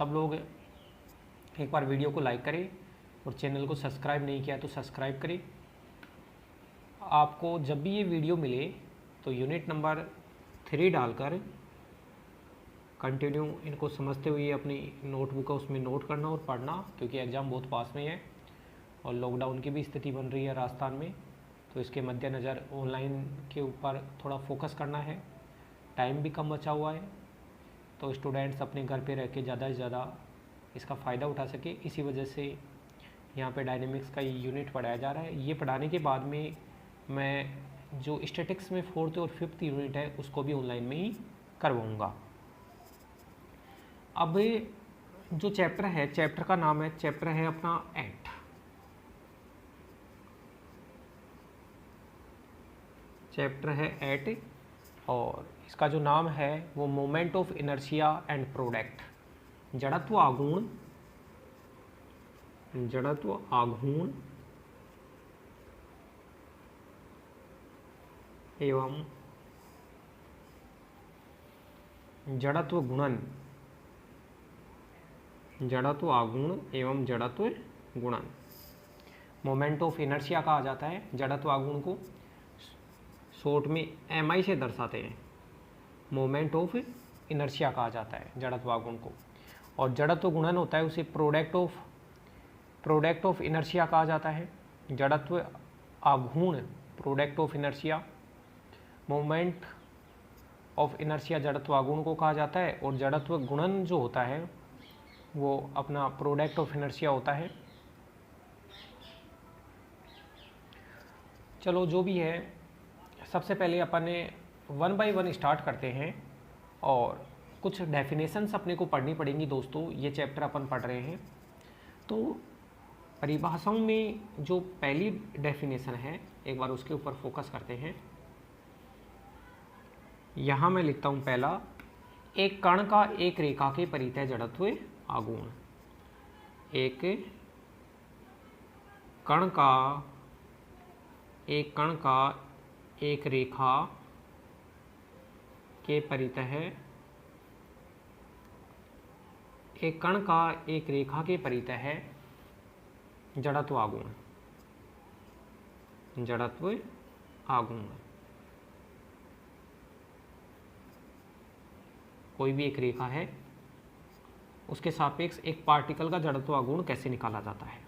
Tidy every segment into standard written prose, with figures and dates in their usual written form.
सब लोग एक बार वीडियो को लाइक करें और चैनल को सब्सक्राइब नहीं किया तो सब्सक्राइब करें। आपको जब भी ये वीडियो मिले तो यूनिट नंबर 3 डालकर कंटिन्यू इनको समझते हुए अपनी नोटबुक है उसमें नोट करना और पढ़ना, क्योंकि एग्ज़ाम बहुत पास में है और लॉकडाउन की भी स्थिति बन रही है राजस्थान में। तो इसके मद्देनज़र ऑनलाइन के ऊपर थोड़ा फोकस करना है। टाइम भी कम बचा हुआ है तो स्टूडेंट्स अपने घर पे रह के ज़्यादा से ज़्यादा इसका फ़ायदा उठा सके। इसी वजह से यहाँ पे डायनेमिक्स का यूनिट पढ़ाया जा रहा है। ये पढ़ाने के बाद में मैं जो स्टैटिक्स में 4th और 5th यूनिट है उसको भी ऑनलाइन में ही करवाऊँगा। अब जो चैप्टर है, चैप्टर का नाम है, चैप्टर है अपना एट। चैप्टर है एट और इसका जो नाम है वो moment of inertia and product, जड़त्व आघूर्ण, जड़त्व आघूर्ण एवं जड़त्व गुणन, जड़त्व आघूर्ण एवं जड़त्व गुणन। मोमेंट ऑफ इनर्शिया कहा जाता है जड़त्व आघूर्ण को, शॉर्ट में MI से दर्शाते हैं। मोमेंट ऑफ इनर्शिया कहा जाता है जड़त्व आघूर्ण को, और जड़त्व गुणन होता है उसे प्रोडक्ट ऑफ इनर्शिया कहा जाता है। जड़त्व आघूर्ण product of inertia, moment of inertia जड़त्व आघूर्ण को कहा जाता है, और जड़त्व गुणन जो होता है वो अपना प्रोडक्ट ऑफ इनर्शिया होता है। चलो जो भी है, सबसे पहले अपन 1 by 1 स्टार्ट करते हैं और कुछ डेफिनेशंस अपने को पढ़नी पड़ेंगी दोस्तों। ये चैप्टर अपन पढ़ रहे हैं तो परिभाषाओं में जो पहली डेफिनेशन है एक बार उसके ऊपर फोकस करते हैं। यहाँ मैं लिखता हूँ पहला, एक कण का एक रेखा के परितः जड़त्व आघूर्ण। एक कण का एक रेखा के परितः, एक कण का एक रेखा के परितः जड़त्व आघूर्ण, जड़त्व आघूर्ण। कोई भी एक रेखा है उसके सापेक्ष एक पार्टिकल का जड़त्व आघूर्ण कैसे निकाला जाता है।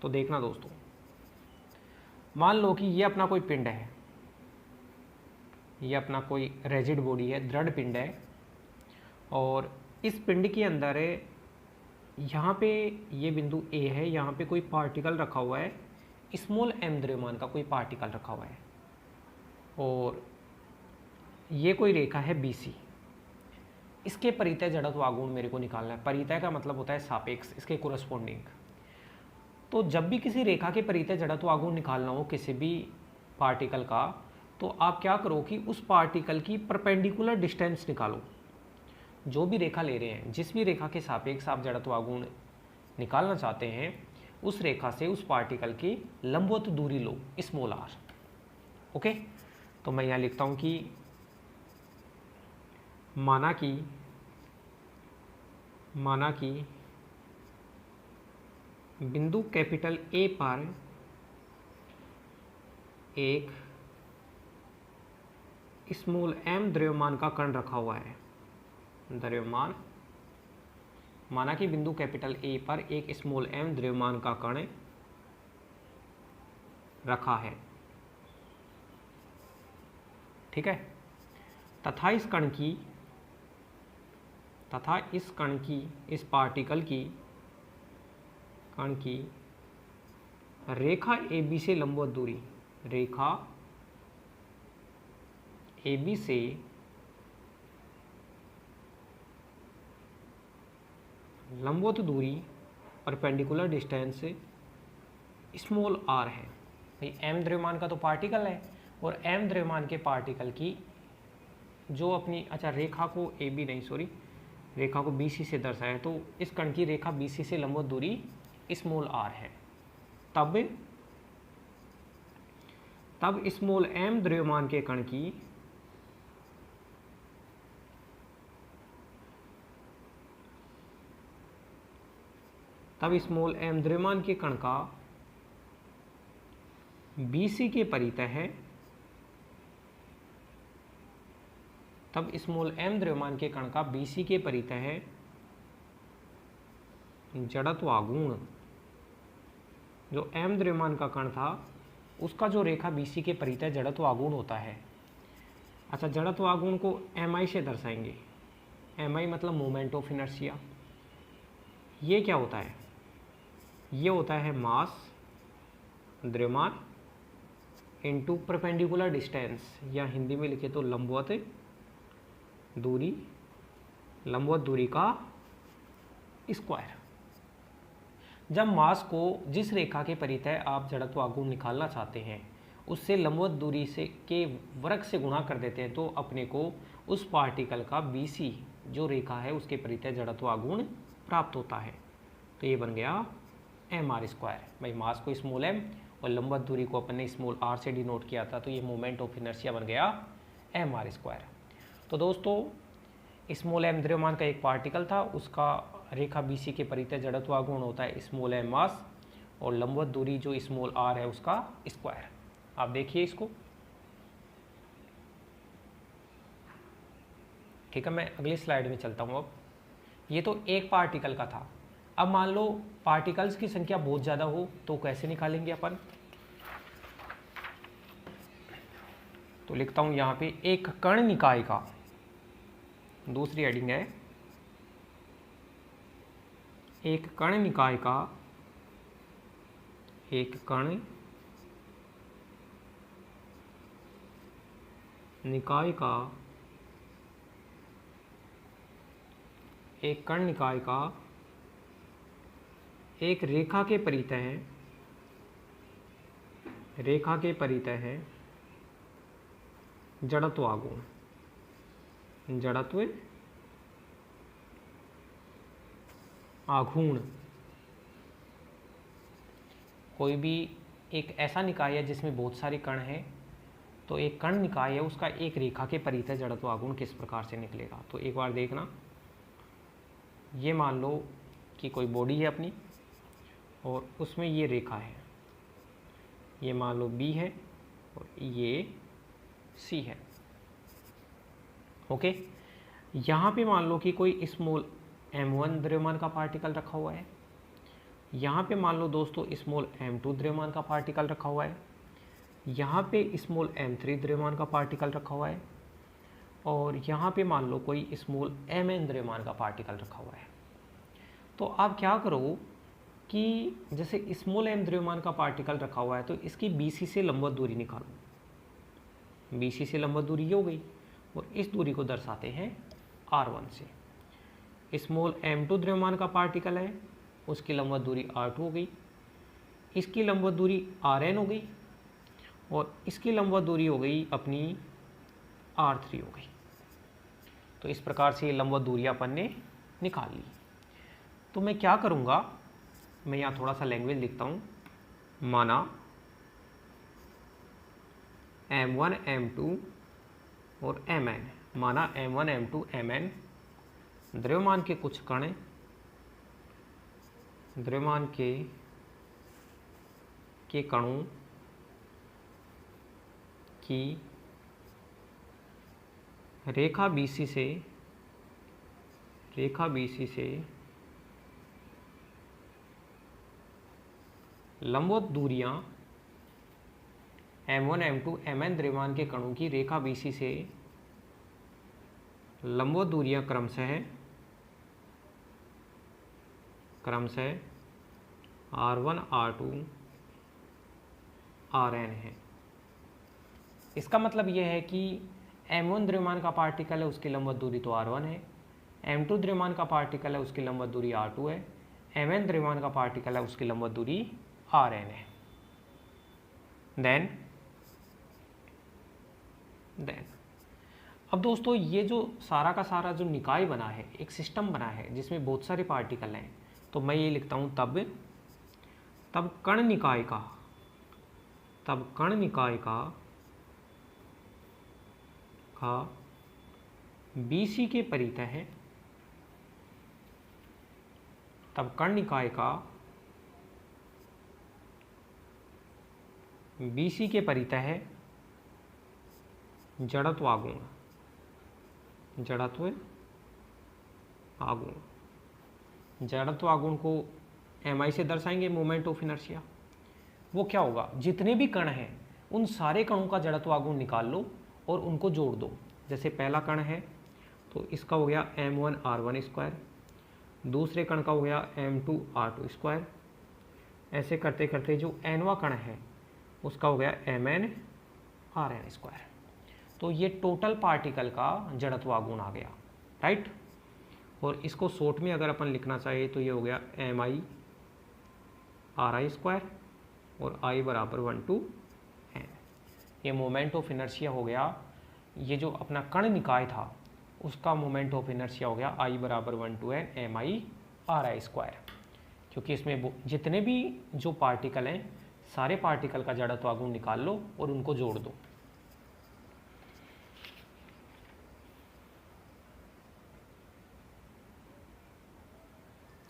तो देखना दोस्तों, मान लो कि ये अपना कोई पिंड है, ये अपना कोई रेजिड बॉडी है, दृढ़ पिंड है, और इस पिंड के अंदर यहाँ पे ये बिंदु A है, यहाँ पे कोई पार्टिकल रखा हुआ है, स्मॉल m द्रव्यमान का कोई पार्टिकल रखा हुआ है, और ये कोई रेखा है BC। इसके परितः जड़त्व आघूर्ण मेरे को निकालना है। परितः का मतलब होता है सापेक्ष, इसके कोरस्पोंडिंग। तो जब भी किसी रेखा के परितः जड़त्व आघूर्ण निकालना हो किसी भी पार्टिकल का, तो आप क्या करो कि उस पार्टिकल की परपेंडिकुलर डिस्टेंस निकालो। जो भी रेखा ले रहे हैं, जिस भी रेखा के सापेक्ष आप जड़त्व आघूर्ण निकालना चाहते हैं, उस रेखा से उस पार्टिकल की लंबवत दूरी लो, स्मॉल r। ओके, तो मैं यहाँ लिखता हूँ कि माना कि बिंदु कैपिटल A पर एक स्मॉल m द्रव्यमान का कण रखा हुआ है। द्रव्यमान, माना कि बिंदु कैपिटल A पर एक स्मॉल m द्रव्यमान का कण रखा है, ठीक है। तथा इस कण की, इस पार्टिकल की, कण की रेखा AB से लंबवत दूरी, रेखा AB से लंबवत दूरी, परपेंडिकुलर डिस्टेंस स्मॉल r है। भाई m द्रव्यमान का तो पार्टिकल है, और m द्रव्यमान के पार्टिकल की जो अपनी, अच्छा रेखा को AB नहीं, सॉरी, रेखा को BC से दर्शाया है, तो इस कण की रेखा BC से लंबवत दूरी स्मॉल r है। तब स्मॉल m द्रव्यमान के कण की तब स्मॉल m द्रव्यमान के कण का BC के परितः है, तब स्मॉल m द्रव्यमान के कण का BC के परितः है जड़त्वागुण। जो m द्रव्यमान का कण था उसका जो रेखा BC के परितः जड़त्वागुण होता है। अच्छा, जड़त्वागुण को mi से दर्शाएंगे। mi मतलब मोमेंट ऑफ इनर्शिया। ये क्या होता है? ये होता है मास द्रव्यमान इनटू परपेंडिकुलर डिस्टेंस, या हिंदी में लिखे तो लंबवत दूरी, लंबवत दूरी का स्क्वायर। जब मास को जिस रेखा के परितः आप जड़त्वागुण निकालना चाहते हैं उससे लंबवत दूरी से के वर्ग से गुणा कर देते हैं, तो अपने को उस पार्टिकल का BC जो रेखा है उसके परितः जड़त्वागुण प्राप्त होता है। तो ये बन गया mr स्क्वायर। भाई मास को स्मॉल m और लंबवत दूरी को अपन ने स्मॉल r से डिनोट किया था, तो ये मोमेंट ऑफ इनर्शिया बन गया mr स्क्वायर। तो दोस्तों स्मॉल m द्रव्यमान का एक पार्टिकल था, उसका रेखा BC के परितः जड़त्वागुण होता है स्मॉल m मास, और लंबवत दूरी जो स्मॉल r है उसका स्क्वायर। आप देखिए इसको, ठीक है। मैं अगली स्लाइड में चलता हूँ। अब ये तो एक पार्टिकल का था। अब मान लो पार्टिकल्स की संख्या बहुत ज़्यादा हो तो कैसे निकालेंगे अपन? तो लिखता हूँ यहाँ पे एक कण निकाय का, दूसरी हेडिंग है एक कण निकाय का, एक कण निकाय का, एक कण निकाय का एक रेखा के परितः है, रेखा के परितः है जड़त्वागुण, जड़त्व आघूर्ण। कोई भी एक ऐसा निकाय है जिसमें बहुत सारे कण हैं, तो एक कण निकाय है उसका एक रेखा के परितः जड़त्वागुण किस प्रकार से निकलेगा। तो एक बार देखना, ये मान लो कि कोई बॉडी है अपनी और उसमें ये रेखा है, ये मान लो B है और ये C है। ओके, यहाँ पे मान लो कि कोई स्मॉल m1 द्रव्यमान का पार्टिकल रखा हुआ है, यहाँ पे मान लो दोस्तों स्मॉल m2 द्रव्यमान का पार्टिकल रखा हुआ है, यहाँ पे स्मॉल m3 द्रव्यमान का पार्टिकल रखा हुआ है, और यहाँ पे मान लो कोई स्मॉल mn द्रव्यमान का पार्टिकल रखा हुआ है। तो आप क्या करो कि जैसे स्मॉल m द्रव्यमान का पार्टिकल रखा हुआ है तो इसकी BC से लंबवत दूरी निकालो। BC से लंबवत दूरी ये हो गई, और इस दूरी को दर्शाते हैं R1 से। स्मॉल m2 द्रव्यमान का पार्टिकल है, उसकी लंबवत दूरी R2 हो गई, इसकी लंबवत दूरी Rn हो गई, और इसकी लंबवत दूरी हो गई अपनी R3 हो गई। तो इस प्रकार से ये लंबवत दूरी अपन ने निकाल ली। तो मैं क्या करूँगा, मैं यहाँ थोड़ा सा लैंग्वेज लिखता हूँ। माना m1 m2 और mn, माना m1 m2 mn द्रव्यमान के कुछ कण, द्रव्यमान के कणों की रेखा BC से लंबवत दूरियां m1 m2 mn द्रव्यमान के कणों की रेखा BC से लंबवत दूरियां क्रमशः R1 R2 Rn है। इसका मतलब यह है कि m1 द्रव्यमान का पार्टिकल है उसकी लंबवत दूरी तो R1 है, m2 द्रव्यमान का पार्टिकल है उसकी लंबवत दूरी R2 है, mn द्रव्यमान का पार्टिकल है उसकी लंबवत दूरी Rn है। देन अब दोस्तों ये जो सारा का सारा जो निकाय बना है, एक सिस्टम बना है जिसमें बहुत सारे पार्टिकल हैं, तो मैं ये लिखता हूँ तब कण निकाय का BC के परितः है, तब कण निकाय का BC के परितः जड़त्व आघूर्ण, जड़त्व आघूर्ण को MI से दर्शाएंगे, मोमेंट ऑफ इनर्शिया। वो क्या होगा, जितने भी कण हैं उन सारे कणों का जड़त्व आघूर्ण निकाल लो और उनको जोड़ दो। जैसे पहला कण है तो इसका हो गया m1r1 स्क्वायर, दूसरे कण का हो गया m2r2 स्क्वायर, ऐसे करते करते जो nवा कण है उसका हो गया mn/rn स्क्वायर। तो ये टोटल पार्टिकल का जड़त्व आघूर्ण आ गया, राइट। और इसको शॉर्ट में अगर अपन लिखना चाहिए तो ये हो गया mi/ri स्क्वायर और i बराबर 1 to n। ये मोमेंट ऑफ इनर्शिया हो गया, ये जो अपना कण निकाय था उसका मोमेंट ऑफ इनर्शिया हो गया i बराबर 1 to n mi/ri स्क्वायर, क्योंकि इसमें जितने भी जो पार्टिकल हैं सारे पार्टिकल का जड़त्व आघूर्ण निकाल लो और उनको जोड़ दो।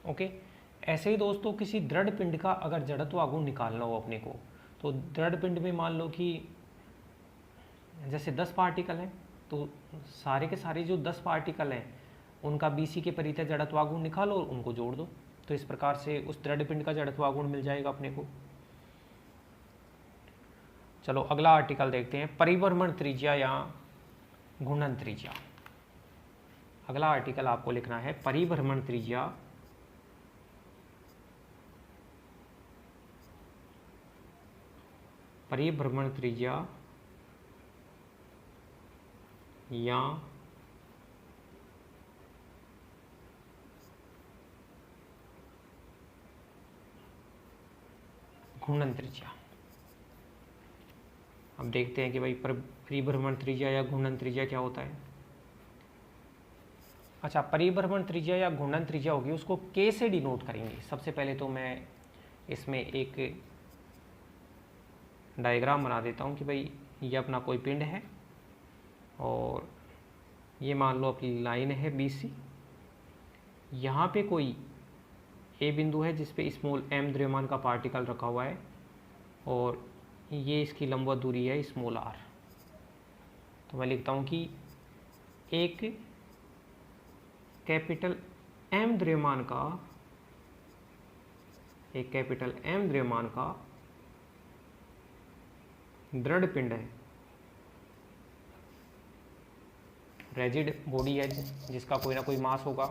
ओके ऐसे ही दोस्तों किसी दृढ़ पिंड का अगर जड़त्व आघूर्ण निकालना हो अपने को, तो दृढ़ पिंड में मान लो कि जैसे 10 पार्टिकल हैं, तो सारे के सारे जो 10 पार्टिकल हैं उनका BC के परितः जड़त्व आघूर्ण निकालो और उनको जोड़ दो। तो इस प्रकार से उस दृढ़ पिंड का जड़त्व आघूर्ण मिल जाएगा अपने को। चलो अगला आर्टिकल देखते हैं, परिभ्रमण त्रिज्या या घूर्णन त्रिज्या। अगला आर्टिकल आपको लिखना है परिभ्रमण त्रिज्या या घूर्णन त्रिज्या। अब देखते हैं कि भाई परिभ्रमण त्रिज्या या घूर्णन त्रिज्या क्या होता है। अच्छा, परिभ्रमण त्रिज्या या घूर्णन त्रिज्या होगी उसको K से डिनोट करेंगे। सबसे पहले तो मैं इसमें एक डायग्राम बना देता हूँ कि भाई ये अपना कोई पिंड है और ये मान लो अपनी लाइन है BC, यहाँ पे कोई A बिंदु है जिस पे स्मॉल m द्रव्यमान का पार्टिकल रखा हुआ है और ये इसकी लंबवत दूरी है स्मॉल r। तो मैं लिखता हूँ कि एक कैपिटल M द्रव्यमान का दृढ़ पिंड है, रिजिड बॉडी है जिसका कोई ना कोई मास होगा,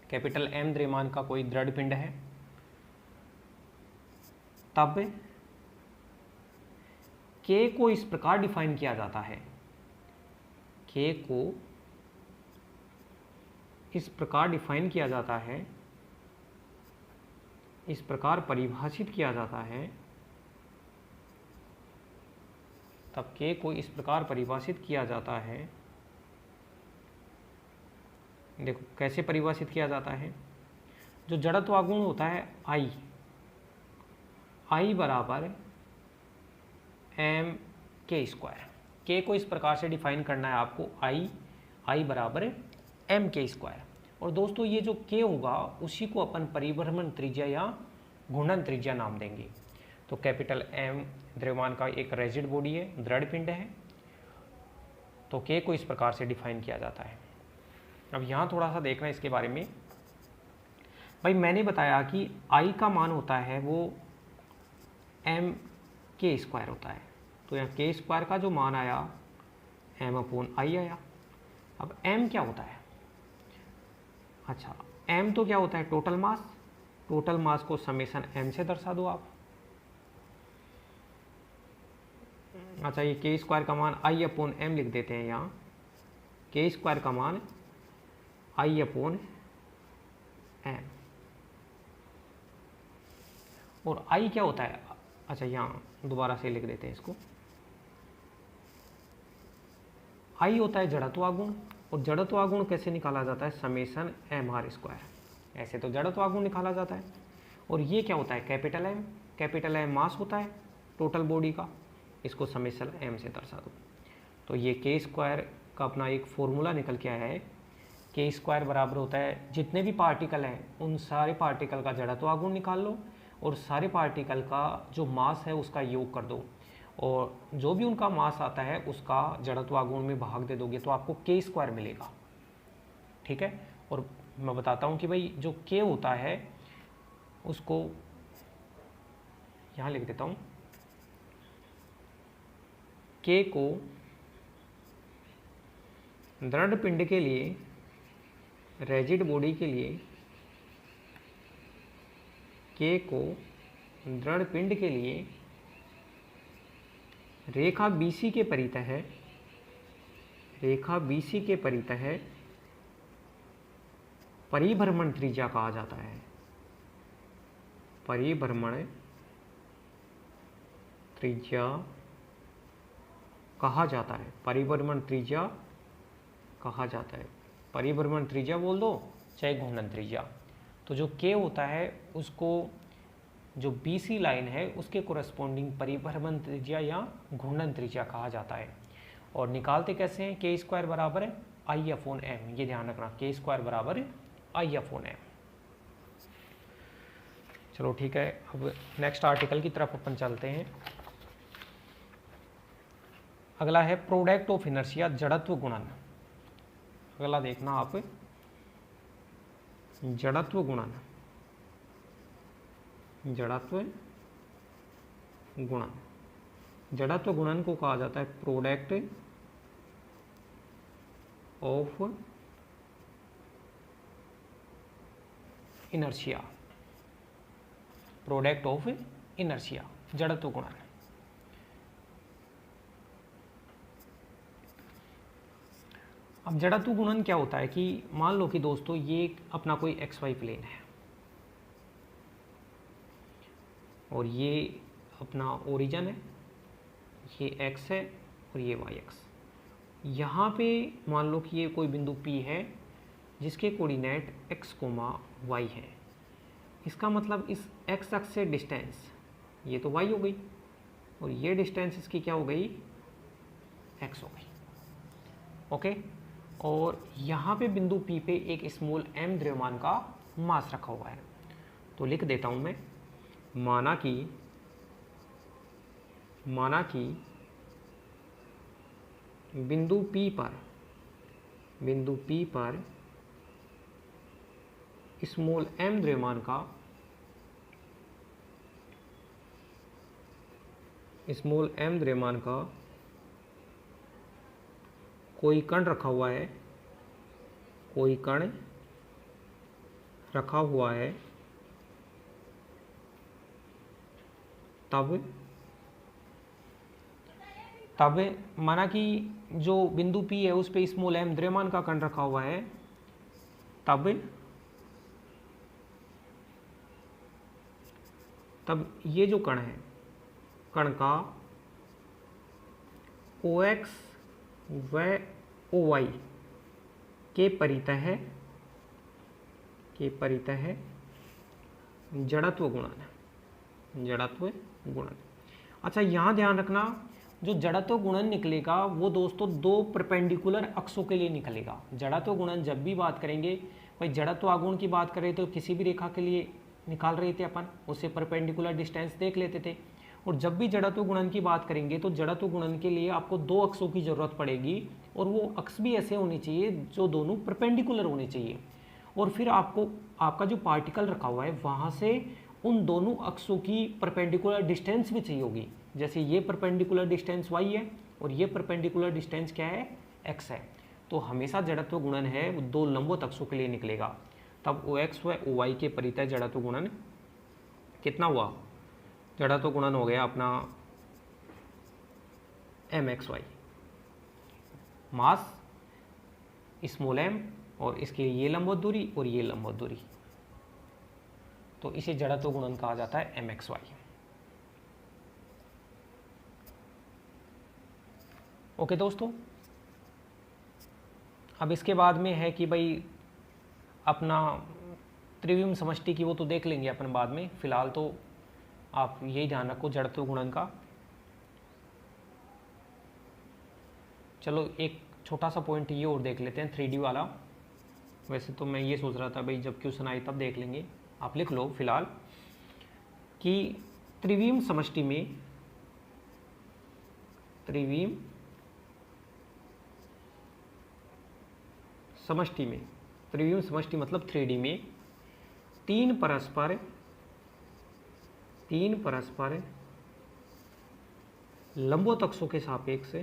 कैपिटल M द्रव्यमान का कोई दृढ़ पिंड है, तब K को इस प्रकार डिफाइन किया जाता है, K को इस प्रकार डिफाइन किया जाता है, इस प्रकार परिभाषित किया जाता है, तब K को इस प्रकार परिभाषित किया जाता है। देखो कैसे परिभाषित किया जाता है, जो जड़त्व आघूर्ण होता है I बराबर mk स्क्वायर। K को इस प्रकार से डिफाइन करना है आपको, I बराबर mk स्क्वायर। और दोस्तों ये जो K होगा उसी को अपन परिभ्रमण त्रिज्या या घूर्णन त्रिज्या नाम देंगे। तो कैपिटल M द्रव्यमान का एक रिजिड बॉडी है, दृढ़ पिंड है, तो K को इस प्रकार से डिफाइन किया जाता है। अब यहाँ थोड़ा सा देखना इसके बारे में। भाई मैंने बताया कि I का मान होता है वो mk स्क्वायर होता है, तो यहाँ k स्क्वायर का जो मान आया m/i आया। अब m क्या होता है, अच्छा m तो क्या होता है, टोटल मास। टोटल मास को समेशन m से दर्शा दो आप। अच्छा ये k स्क्वायर का मान i/m लिख देते हैं यहाँ, k स्क्वायर का मान i/m और i क्या होता है, अच्छा यहाँ दोबारा से लिख देते हैं इसको, i होता है जड़त्व आघूर्ण और जड़त्व आघूर्ण कैसे निकाला जाता है, समेशन mr स्क्वायर। ऐसे तो जड़त्व आघूर्ण निकाला जाता है। और ये क्या होता है, कैपिटल M। कैपिटल M मास होता है टोटल बॉडी का, इसको समेशन m से दर्शा दो। तो ये k स्क्वायर का अपना एक फॉर्मूला निकल के आया है के स्क्वायर बराबर होता है जितने भी पार्टिकल हैं उन सारे पार्टिकल का जड़त्व आघूर्ण निकाल लो और सारे पार्टिकल का जो मास है उसका योग कर दो और जो भी उनका मास आता है उसका जड़त्व आघूर्ण में भाग दे दोगे तो आपको के स्क्वायर मिलेगा। ठीक है, और मैं बताता हूँ कि भाई जो के होता है उसको यहाँ लिख देता हूँ। के को दृढ़ पिंड के लिए, रैजिड बॉडी के लिए, के को दृढ़ पिंड के लिए रेखा BC के परितः है, रेखा BC के परितः है परिभ्रमण त्रिज्या कहा जाता है। परिभ्रमण त्रिज्या कहा जाता है, परिभ्रमण त्रिज्या कहा जाता है। परिभ्रमण त्रिज्या बोल दो चाहे घूर्णन त्रिज्या। तो जो के होता है उसको जो BC लाइन है उसके कोरस्पॉन्डिंग परिभ्रमण त्रिज्या या घूर्णन त्रिज्या कहा जाता है। और निकालते कैसे हैं? के स्क्वायर बराबर है I/m, ये ध्यान रखना, के स्क्वायर बराबर है I/m। चलो ठीक है, अब नेक्स्ट आर्टिकल की तरफ अपन चलते हैं। अगला है प्रोडक्ट ऑफ इनर्शिया, जड़त्व गुणन। अगला देखना आप, जड़त्व गुणन, जड़त्व गुणन। जड़त्व गुणन को कहा जाता है product of inertia, product of inertia, जड़त्व गुणन। अब जड़त्व गुणन क्या होता है कि मान लो कि दोस्तों ये अपना कोई XY प्लेन है और ये अपना ओरिजिन है, ये X है और ये YX। यहाँ पे मान लो कि ये कोई बिंदु P है जिसके कोऑर्डिनेट x, y है। इसका मतलब इस x अक्ष से डिस्टेंस ये तो y हो गई और ये डिस्टेंस इसकी क्या हो गई? x हो गई। ओके, और यहाँ पे बिंदु P पे एक स्मॉल m द्रव्यमान का मास रखा हुआ है। तो लिख देता हूँ मैं, माना कि बिंदु P पर स्मॉल m द्रव्यमान का कोई कण रखा हुआ है, कोई कण रखा हुआ है, तब माना कि जो बिंदु P है उस पे स्मॉल m द्रव्यमान का कण रखा हुआ है, तब ये जो कण है, कण का OX व OY के परितः है जड़त्व गुणन। अच्छा, यहाँ ध्यान रखना, जो जड़त्व गुणन निकलेगा वो दोस्तों दो परपेंडिकुलर अक्षों के लिए निकलेगा। जड़त्व गुणन जब भी बात करेंगे, भाई जड़त्व आघूर्ण की बात करें तो किसी भी रेखा के लिए निकाल रहे थे अपन, उससे परपेंडिकुलर डिस्टेंस देख लेते थे। और जब भी जड़त्व गुणन की बात करेंगे तो जड़त्व गुणन के लिए आपको दो अक्षों की जरूरत पड़ेगी और वो अक्ष भी ऐसे होने चाहिए जो दोनों परपेंडिकुलर होने चाहिए। और फिर आपका जो पार्टिकल रखा हुआ है वहाँ से उन दोनों अक्षों की परपेंडिकुलर डिस्टेंस भी चाहिए होगी। जैसे ये परपेंडिकुलर डिस्टेंस y है और ये परपेंडिकुलर डिस्टेंस क्या है? x है। तो हमेशा जड़त्व गुणन है वो दो लंबवत अक्षों के लिए निकलेगा। तब OX व OY के परितः जड़त्व गुणन कितना हुआ? जड़त्व गुणन हो गया अपना MXY, मास स्मॉल m और इसके ये लंबवत दूरी और ये लंबवत दूरी, तो इसे जड़त्व गुणन कहा जाता है MXY। ओके दोस्तों, अब इसके बाद में है कि भाई अपना त्रिविम समष्टि की वो तो देख लेंगे अपन बाद में, फिलहाल तो आप यही ध्यान रखो जड़त्व गुणन का। चलो एक छोटा सा पॉइंट ये और देख लेते हैं 3D वाला। वैसे तो मैं ये सोच रहा था भाई जब क्वेश्चन आए तब देख लेंगे, आप लिख लो फिलहाल कि त्रिविम समष्टि में, त्रिविम समष्टि में, त्रिविम समष्टि मतलब 3D में तीन परस्पर लंबवत अक्षों के सापेक्ष,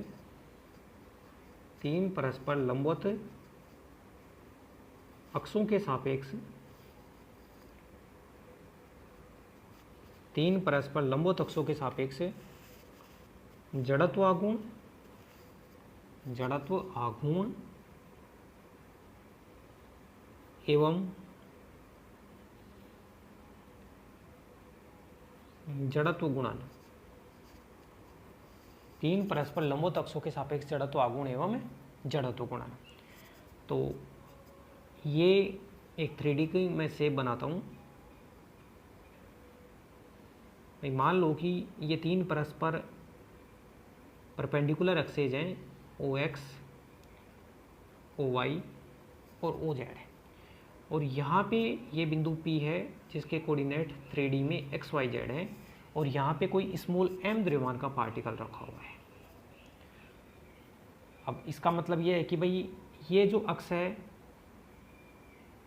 तीन परस्पर लंबवत अक्षों के सापेक्ष, तीन परस्पर लंबवत अक्षों के सापेक्ष जड़त्व आघूर्ण एवं जड़त्व गुणन, तीन परस्पर लंबवत अक्षों के सापेक्ष जड़त्व आघूर्ण एवं जड़त्व गुणन। तो ये एक 3D की मैं शेप बनाता हूँ। मान लो कि ये तीन परस्पर परपेंडिकुलर एक्सेज हैं, OX, OY और OZ है, और यहाँ पे ये बिंदु P है जिसके कोऑर्डिनेट 3D में XYZ है, और यहाँ पे कोई स्मॉल m द्रव्यमान का पार्टिकल रखा हुआ है। अब इसका मतलब ये है कि भाई ये जो अक्ष है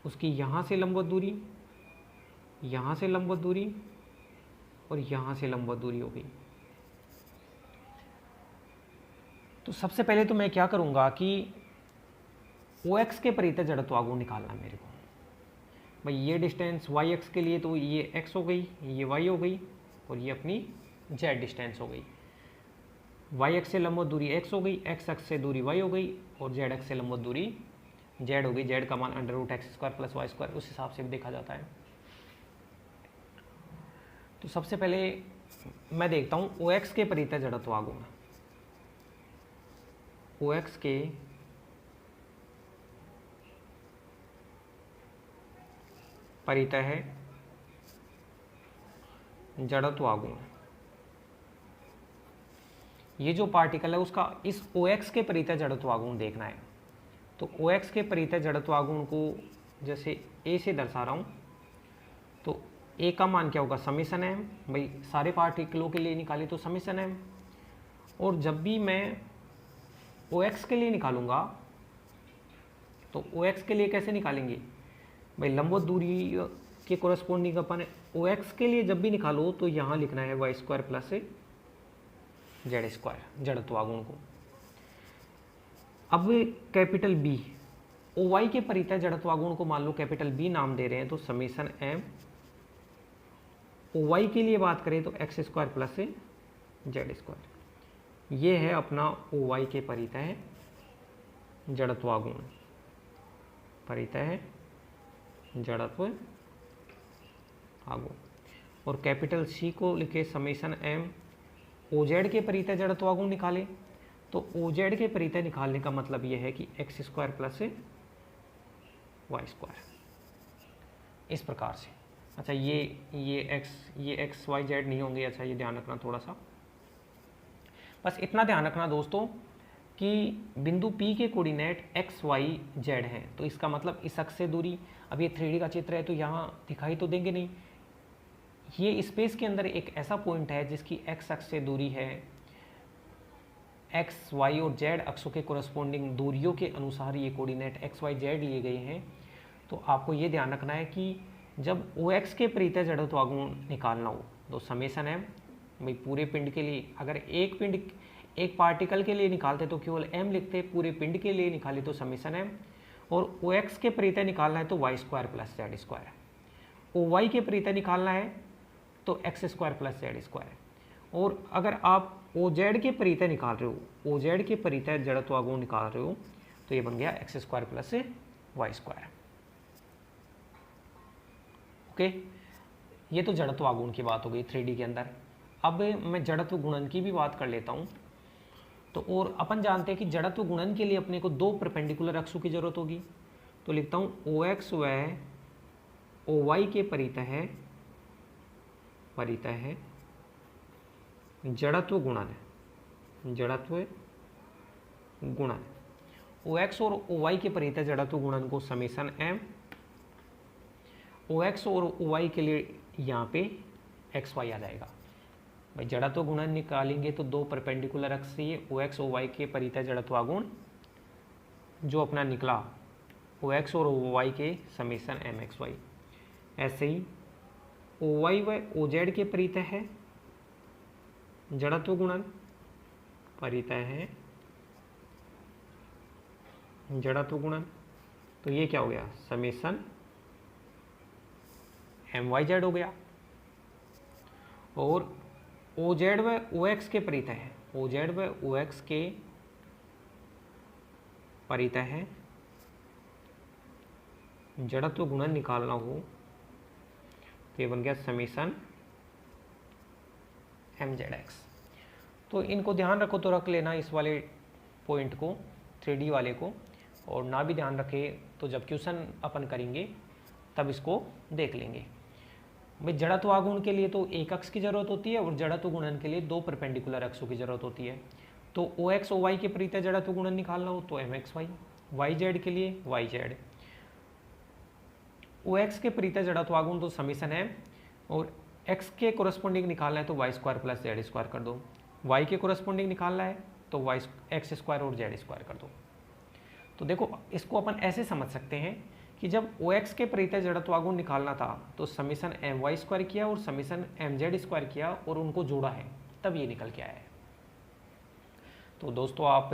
उसकी यहाँ से लंबवत दूरी, यहाँ से लंबवत दूरी और यहाँ से लंबवत दूरी हो गई। तो सबसे पहले तो मैं क्या करूँगा कि OX के परितः जड़त्व आघूर्ण निकालना है मेरे को। भाई ये डिस्टेंस y अक्ष के लिए तो ये x हो गई, ये y हो गई, और ये अपनी z डिस्टेंस हो गई। y अक्ष से लंबवत दूरी x हो गई, x अक्ष से दूरी y हो गई, और z अक्ष से लंबवत दूरी z हो गई। z का मान √x² + y², उस हिसाब से भी देखा जाता है। तो सबसे पहले मैं देखता हूँ OX के परितः जड़त्व आघूर्ण, OX के परितः है जड़त्व आघूर्ण। ये जो पार्टिकल है उसका इस OX के परितः जड़त्व आघूर्ण देखना है। तो OX के परितः जड़त्व आघूर्ण को जैसे A से दर्शा रहा हूँ, तो A का मान क्या होगा, समेशन m। भाई सारे पार्टिकलों के लिए निकाले तो समेशन m, और जब भी मैं OX के लिए निकालूंगा तो OX के लिए कैसे निकालेंगे भाई, लंबवत दूरी के कोरस्पोंडिंग अपन OX के लिए जब भी निकालो तो यहाँ लिखना है y² + z² जड़त्व आघूर्ण को। अब कैपिटल B, OY के परितः जड़त्व आघूर्ण को मान लो कैपिटल B नाम दे रहे हैं, तो समेशन m, OY के लिए बात करें तो x² + z²। ये है अपना OY के परितः जड़त्व आघूर्ण, परितः जड़त्व आघूर्ण। और कैपिटल C को लिखे समेशन m, OZ के परितः जड़त्व आघूर्ण निकाले, तो OZ के परितः निकालने का मतलब यह है कि x² + y², इस प्रकार से। अच्छा ये x y z नहीं होंगे, अच्छा ये ध्यान रखना थोड़ा सा, बस इतना ध्यान रखना दोस्तों कि बिंदु P के कोऑर्डिनेट x y z हैं, तो इसका मतलब इस अक्ष से दूरी, अब ये 3D का चित्र है तो यहाँ दिखाई तो देंगे नहीं, ये स्पेस के अंदर एक ऐसा पॉइंट है जिसकी x अक्ष से दूरी है, x y और z अक्षों के कोरस्पोंडिंग दूरियों के अनुसार ये कोऑर्डिनेट x y z लिए गए हैं। तो आपको ये ध्यान रखना है कि जब OX के परितः जड़त्व आघूर्ण निकालना हो तो समेशन m, भाई पूरे पिंड के लिए, अगर एक पार्टिकल के लिए निकालते तो केवल m लिखते, पूरे पिंड के लिए निकाले तो समेशन m, और OX के परितः निकालना है तो y² + z², OY के परितः निकालना है तो x² + z², और अगर आप OZ के परितः निकाल रहे हो, OZ के परितः जड़त्व आघूर्ण निकाल रहे हो, तो ये बन गया x² + y²। ओके, ये तो जड़त्व आघूर्ण की बात हो गई 3D के अंदर। अब मैं जड़त्व गुणन की भी बात कर लेता हूँ। तो और अपन जानते हैं कि जड़त्व गुणन के लिए अपने को दो परपेंडिकुलर अक्षों की जरूरत होगी, तो लिखता हूँ OX व OY के परितः है जड़त्व गुणन, ओ एक्स और ओ वाई के परितः जड़त्व गुणन को समेसन एम, ओ एक्स और ओ वाई के लिए यहाँ पे एक्स वाई आ जाएगा। भाई जड़त्व गुणन निकालेंगे तो दो परपेंडिकुलर अक्ष चाहिए, ओ एक्स ओ वाई के परितः जड़त्वागुण जो अपना निकला ओ एक्स और ओ वाई के समेसन एम एक्स वाई। ऐसे ही ओ वाई व ओ जेड के परितः है जड़त्व गुणन, परितः है जड़त्व गुणन, तो ये क्या हो गया समेसन एम वाई जेड हो गया। और ओ जेड व ओ एक्स के परितः है, ओ जेड व ओ एक्स के परितः है जड़त्व गुणन निकालना हो तो ये बन गया समेसन एम जेड एक्स। तो इनको ध्यान रखो तो रख लेना इस वाले पॉइंट को, 3D वाले को, और ना भी ध्यान रखे तो जब क्वेश्चन अपन करेंगे तब इसको देख लेंगे। भाई जड़त्व आघूर्ण के लिए तो एक अक्ष की जरूरत होती है और जड़त्व गुणन के लिए दो परपेंडिकुलर अक्षों की जरूरत होती है। तो ओ एक्स ओ वाई के परितः जड़त्व गुणन निकालना हो तो M X Y, Y Z के लिए वाई जेड, ओ एक्स के परितः जड़त्व आघूर्ण तो समीशन है, और एक्स के कोरस्पोंडिंग निकालना है तो Y square plus Z square कर दो, वाई के कोरस्पोंडिंग निकालना है तो वाई एक्स स्क्वायर और जेड स्क्वायर कर दो। तो देखो इसको अपन ऐसे समझ सकते हैं कि जब ओ एक्स के परितः जड़त्वागुण निकालना था तो समीशन एम वाई स्क्वायर किया और समीशन एम जेड स्क्वायर किया और उनको जोड़ा है, तब ये निकल के आया है। तो दोस्तों आप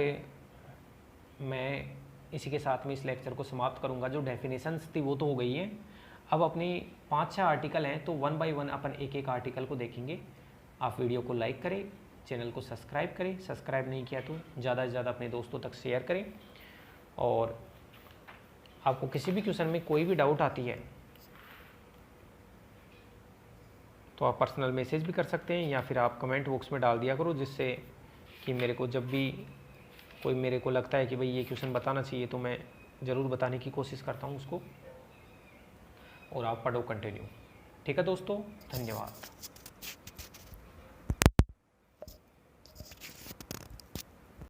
मैं इसी के साथ में इस लेक्चर को समाप्त करूंगा। जो डेफिनेशंस थी वो तो हो गई है, अब अपनी 5-6 आर्टिकल हैं तो 1 बाय 1 अपन एक एक आर्टिकल को देखेंगे। आप वीडियो को लाइक करें, चैनल को सब्सक्राइब करें, सब्सक्राइब नहीं किया तो ज़्यादा से ज़्यादा अपने दोस्तों तक शेयर करें। और आपको किसी भी क्वेश्चन में कोई भी डाउट आती है तो आप पर्सनल मैसेज भी कर सकते हैं या फिर आप कमेंट बॉक्स में डाल दिया करो, जिससे कि मेरे को जब भी कोई मेरे को लगता है कि भाई ये क्वेश्चन बताना चाहिए तो मैं ज़रूर बताने की कोशिश करता हूँ उसको, और आप पढ़ो कंटिन्यू। ठीक है दोस्तों, धन्यवाद।